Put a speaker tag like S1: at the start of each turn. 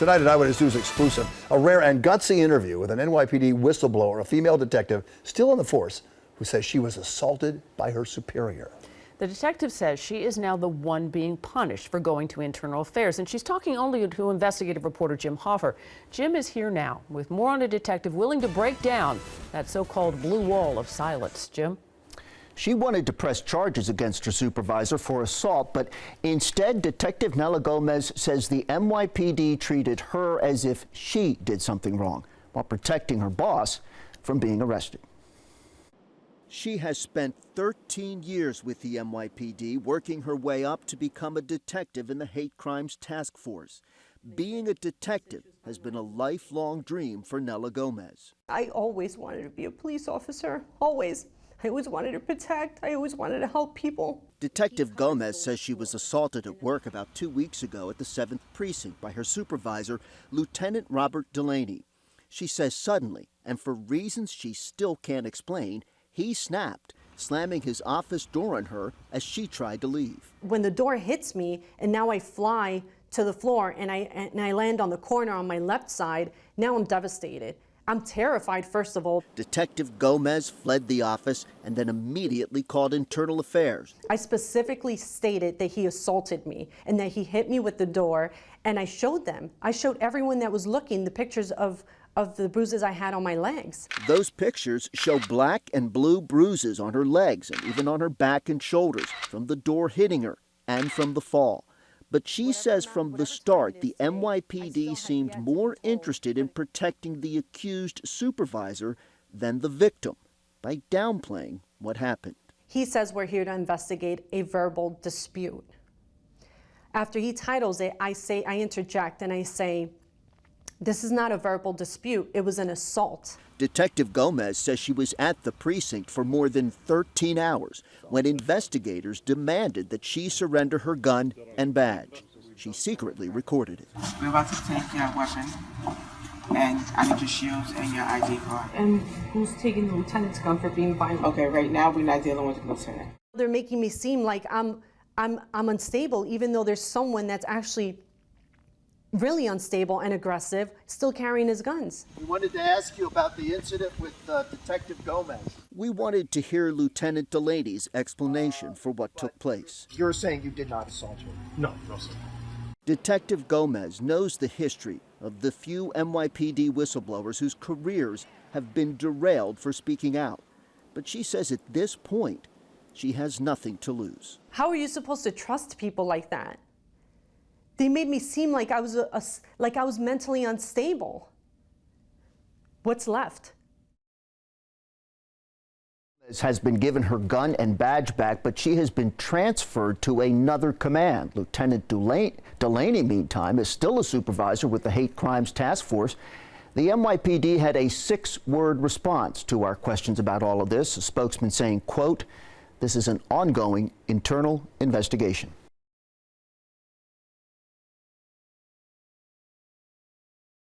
S1: Tonight at Eyewitness News Exclusive, a rare and gutsy interview with an NYPD whistleblower, a female detective still on the force, who says she was assaulted by her superior.
S2: The detective says she is now the one being punished for going to internal affairs, and she's talking only to investigative reporter Jim Hoffer. Jim is here now with more on a detective willing to break down that so-called blue wall of silence. Jim?
S3: She wanted to press charges against her supervisor for assault, but instead, Detective Nela Gomez says the NYPD treated her as if she did something wrong while protecting her boss from being arrested. She has spent 13 years with the NYPD, working her way up to become a detective in the Hate Crimes Task Force. Being a detective has been a lifelong dream for Nela Gomez.
S4: I always wanted to be a police officer, always. I always wanted to protect. I always wanted to help people.
S3: Detective Gomez says she was assaulted at work about 2 weeks ago at the 7th Precinct by her supervisor, Lieutenant Robert Delaney. She says suddenly, and for reasons she still can't explain, he snapped, slamming his office door on her as she tried to leave.
S4: When the door hits me and now I fly to the floor and I land on the corner on my left side, now I'm devastated. I'm terrified, first of all.
S3: Detective Gomez fled the office and then immediately called internal affairs.
S4: I specifically stated that he assaulted me and that he hit me with the door, and I showed them. I showed everyone that was looking the pictures of the bruises I had on my legs.
S3: Those pictures show black and blue bruises on her legs and even on her back and shoulders from the door hitting her and from the fall. But she says from the start, the NYPD seemed more interested in protecting the accused supervisor than the victim by downplaying what happened.
S4: He says we're here to investigate a verbal dispute. After he titles it, I interject and I say, this is not a verbal dispute, it was an assault.
S3: Detective Gomez says she was at the precinct for more than 13 hours when investigators demanded that she surrender her gun and badge. She secretly recorded it.
S5: We're about to take your weapon, and I need your shields and your ID card.
S4: And who's taking the lieutenant's gun for being violent?
S5: Okay, right now we're not dealing with the lieutenant.
S4: They're making me seem like I'm unstable, even though there's someone that's actually really unstable and aggressive, still carrying his guns.
S3: We wanted to ask you about the incident with Detective Gomez. We wanted to hear Lieutenant Delaney's explanation for what took place.
S6: You're saying you did not assault her?
S7: No, sir.
S3: Detective Gomez knows the history of the few NYPD whistleblowers whose careers have been derailed for speaking out. But she says at this point, she has nothing to lose.
S4: How are you supposed to trust people like that? They made me seem like I was mentally unstable. What's left?
S3: Has been given her gun and badge back, but she has been transferred to another command. Lieutenant Delaney, meantime, is still a supervisor with the Hate Crimes Task Force. The NYPD had a 6-word response to our questions about all of this, a spokesman saying, quote, "This is an ongoing internal investigation."